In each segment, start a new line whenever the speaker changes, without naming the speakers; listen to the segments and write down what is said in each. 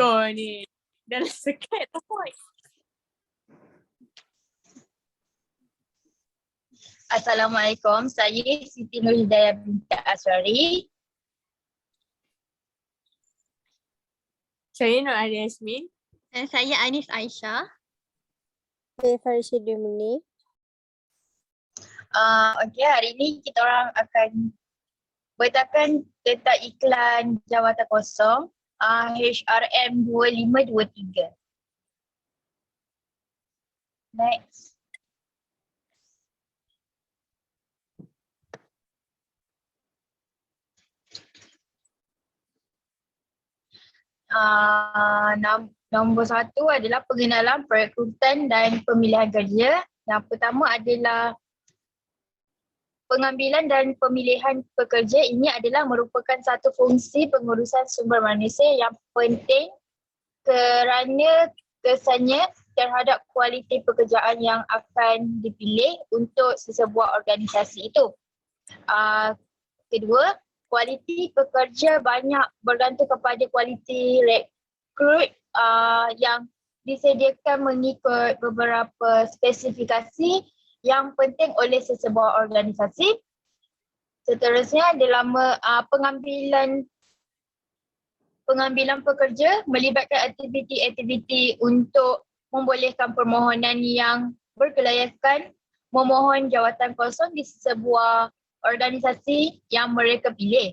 Kau ni dah sekat tak?
Assalamualaikum, saya Siti Nurhidayah binti Asrari.
Saya Nur Ali Yasmin.
Dan saya Anis Aisyah.
Saya Farishidia Muni.
Okey, hari ini kita orang akan beritakan tentang iklan jawatan kosong HRM 2523. Next. Nombor 1 adalah pengenalan perekrutan dan pemilihan kerja. Yang pertama adalah pengambilan dan pemilihan pekerja. Ini adalah merupakan satu fungsi pengurusan sumber manusia yang penting kerana kesannya terhadap kualiti pekerjaan yang akan dipilih untuk sesebuah organisasi itu. Kedua, kualiti pekerja banyak bergantung kepada kualiti rekrut yang disediakan mengikut beberapa spesifikasi yang penting oleh sesebuah organisasi. Seterusnya dalam pengambilan pekerja melibatkan aktiviti-aktiviti untuk membolehkan permohonan yang berkelayakan memohon jawatan kosong di sebuah organisasi yang mereka pilih.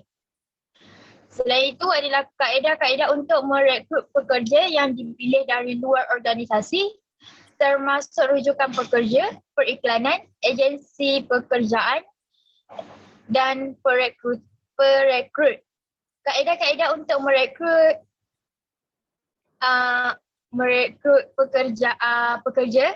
Selain itu adalah kaedah-kaedah untuk merekrut pekerja yang dipilih dari luar organisasi, termasuk rujukan pekerja, periklanan, agensi pekerjaan dan perekrut. Kaedah-kaedah untuk merekrut pekerja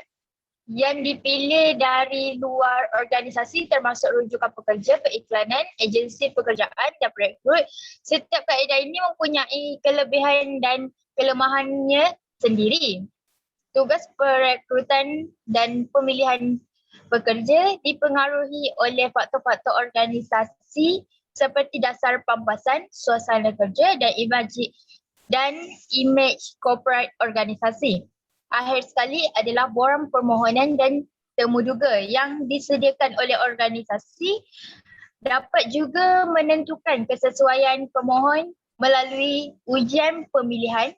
yang dipilih dari luar organisasi termasuk rujukan pekerja, periklanan, agensi pekerjaan dan perekrut. Setiap kaedah ini mempunyai kelebihan dan kelemahannya sendiri. Tugas perekrutan dan pemilihan pekerja dipengaruhi oleh faktor-faktor organisasi seperti dasar pampasan, suasana kerja dan imej korporat organisasi. Akhir sekali adalah borang permohonan dan temuduga yang disediakan oleh organisasi dapat juga menentukan kesesuaian pemohon melalui ujian pemilihan,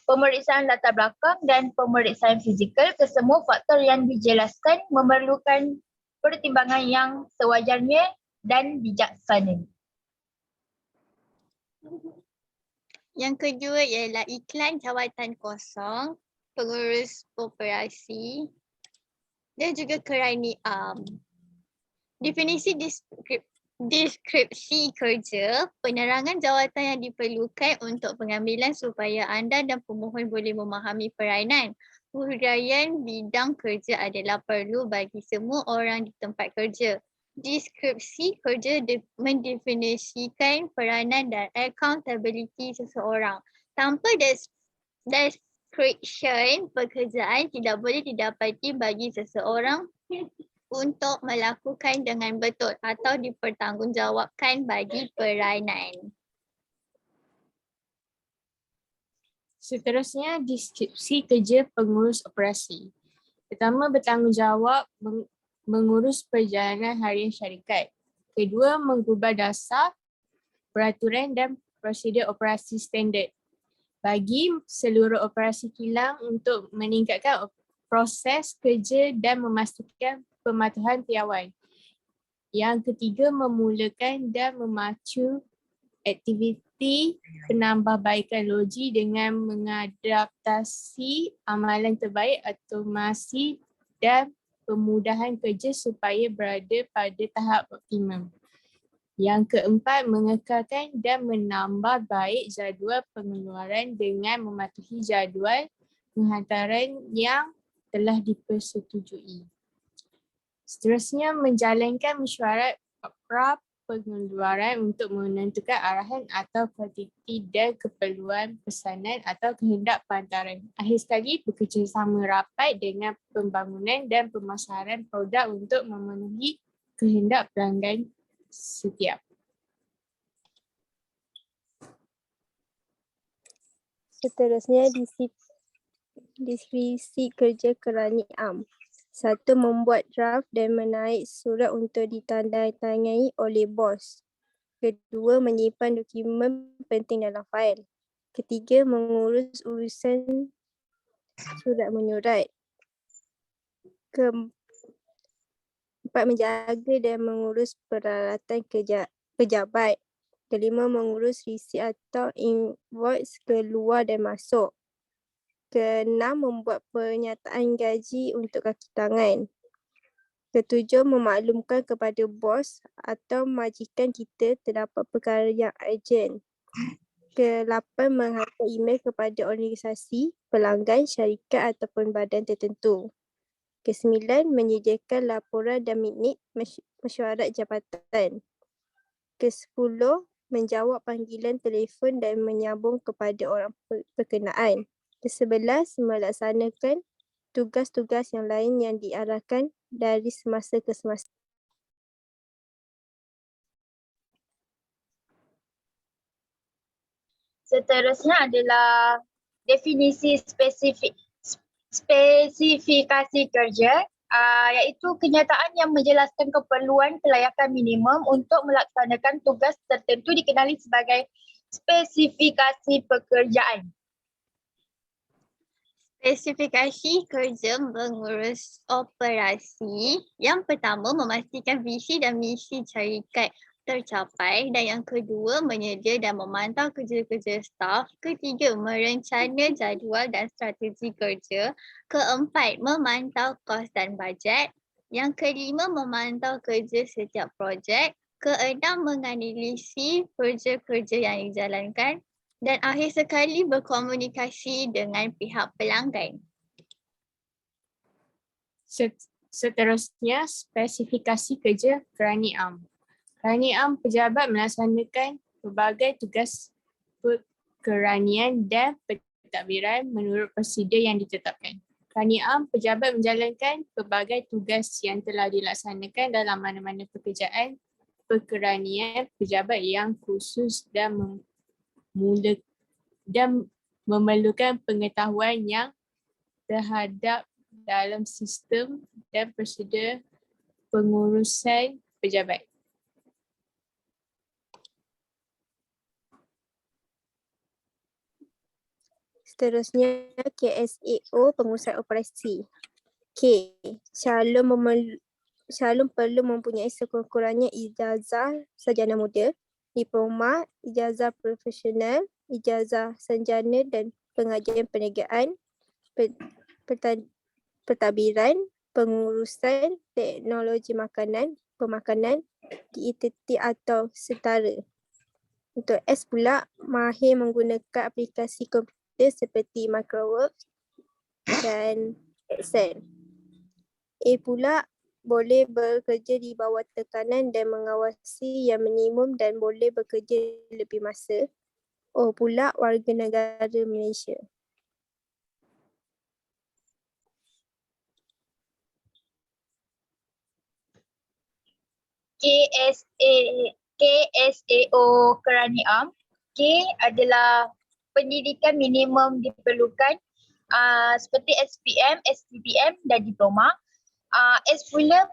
pemeriksaan latar belakang dan pemeriksaan fizikal. Kesemua faktor yang dijelaskan memerlukan pertimbangan yang sewajarnya dan bijaksana.
Yang kedua ialah iklan jawatan kosong, pengurus operasi dan juga keranian. Definisi deskripsi kerja, penerangan jawatan yang diperlukan untuk pengambilan supaya anda dan pemohon boleh memahami peranan. Huraian bidang kerja adalah perlu bagi semua orang di tempat kerja. Deskripsi kerja mendefinisikan peranan dan accountability seseorang. Tanpa description pekerjaan tidak boleh didapati bagi seseorang untuk melakukan dengan betul atau dipertanggungjawabkan bagi peranan.
Seterusnya, deskripsi kerja pengurus operasi. Pertama, bertanggungjawab mengurus perjalanan harian syarikat. Kedua, mengubah dasar, peraturan dan prosedur operasi standard bagi seluruh operasi kilang untuk meningkatkan proses kerja dan memastikan pematuhan piawai. Yang ketiga, memulakan dan memacu aktiviti penambahbaikan logi dengan mengadaptasi amalan terbaik, otomasi dan pemudahan kerja supaya berada pada tahap optimum. Yang keempat, mengekalkan dan menambah baik jadual pengeluaran dengan mematuhi jadual penghantaran yang telah dipersetujui. Seterusnya, menjalankan mesyuarat pra pengeluaran untuk menentukan arahan atau kuantiti dan keperluan pesanan atau kehendak penghantaran. Akhir sekali, bekerjasama rapat dengan pembangunan dan pemasaran produk untuk memenuhi kehendak pelanggan setiap.
Seterusnya deskripsi kerja Kerani Am. 1. Membuat draft dan menaik surat untuk ditandatangani oleh bos. 2. Menyimpan dokumen penting dalam fail. 3. Mengurus urusan surat menyurat. 4. Menjaga dan mengurus peralatan pejabat. 5. Mengurus resit atau invoice keluar dan masuk. 6. Membuat pernyataan gaji untuk kaki tangan. 7. Memaklumkan kepada bos atau majikan kita terdapat perkara yang urgent. 8. Menghantar email kepada organisasi, pelanggan, syarikat ataupun badan tertentu. 9. Menyediakan laporan dan minit mesyuarat jabatan. 10. Menjawab panggilan telefon dan menyambung kepada orang berkenaan. 11. Melaksanakan tugas-tugas yang lain yang diarahkan dari semasa ke semasa.
Seterusnya adalah definisi spesifikasi kerja, iaitu kenyataan yang menjelaskan keperluan kelayakan minimum untuk melaksanakan tugas tertentu dikenali sebagai spesifikasi pekerjaan.
Spesifikasi kerja mengurus operasi. Yang pertama, memastikan visi dan misi syarikat tercapai, dan yang kedua, menyedia dan memantau kerja-kerja staf. Ketiga, merencana jadual dan strategi kerja. Keempat, memantau kos dan bajet. Yang kelima, memantau kerja setiap projek. Keenam, menganalisi kerja-kerja yang dijalankan. Dan akhir sekali, berkomunikasi dengan pihak pelanggan.
Seterusnya, spesifikasi kerja Kerani Am. Kerani Am pejabat melaksanakan pelbagai tugas perkeranian dan pentadbiran menurut prosedur yang ditetapkan. Kerani Am pejabat menjalankan pelbagai tugas yang telah dilaksanakan dalam mana-mana pekerjaan perkeranian pejabat yang khusus dan memerlukan pengetahuan yang terhadap dalam sistem dan prosedur pengurusan pejabat.
Seterusnya KSAO, pengurusan operasi. K. Calon perlu mempunyai sekurang-kurangnya ijazah sarjana muda, diploma, ijazah profesional, ijazah sarjana dan pengajian perniagaan, pentadbiran, pengurusan teknologi makanan, pemakanan, DETT atau setara. Untuk S pula, mahir menggunakan aplikasi komputer seperti Microsoft dan Excel. A pula, boleh bekerja di bawah tekanan dan mengawasi yang minimum dan boleh bekerja lebih masa. O pula, warga negara Malaysia.
KSAO Kerani Am. K adalah pendidikan minimum diperlukan seperti SPM, STPM dan diploma. S pula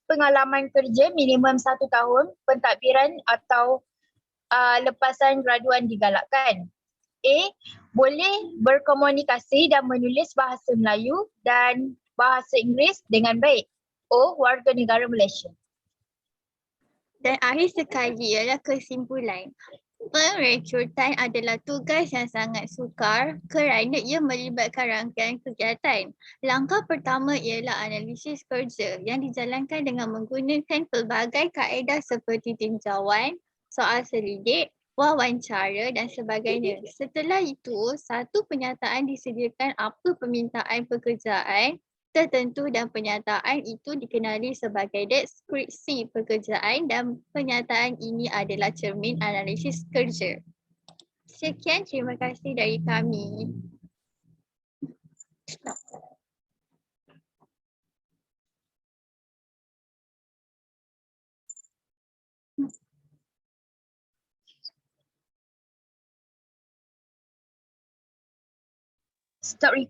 pengalaman kerja minimum 1 tahun, pentadbiran atau lepasan graduan digalakkan. A, boleh berkomunikasi dan menulis bahasa Melayu dan bahasa Inggeris dengan baik. O, warga negara Malaysia.
Dan akhir sekali ialah kesimpulan. Perekrutan adalah tugas yang sangat sukar kerana ia melibatkan rangkaian kegiatan. Langkah pertama ialah analisis kerja yang dijalankan dengan menggunakan pelbagai kaedah seperti tinjauan, soal selidik, wawancara dan sebagainya. Setelah itu, satu penyataan disediakan apa permintaan pekerjaan tertentu dan penyataan itu dikenali sebagai deskripsi pekerjaan dan penyataan ini adalah cermin analisis kerja. Sekian, terima kasih dari kami.
Stop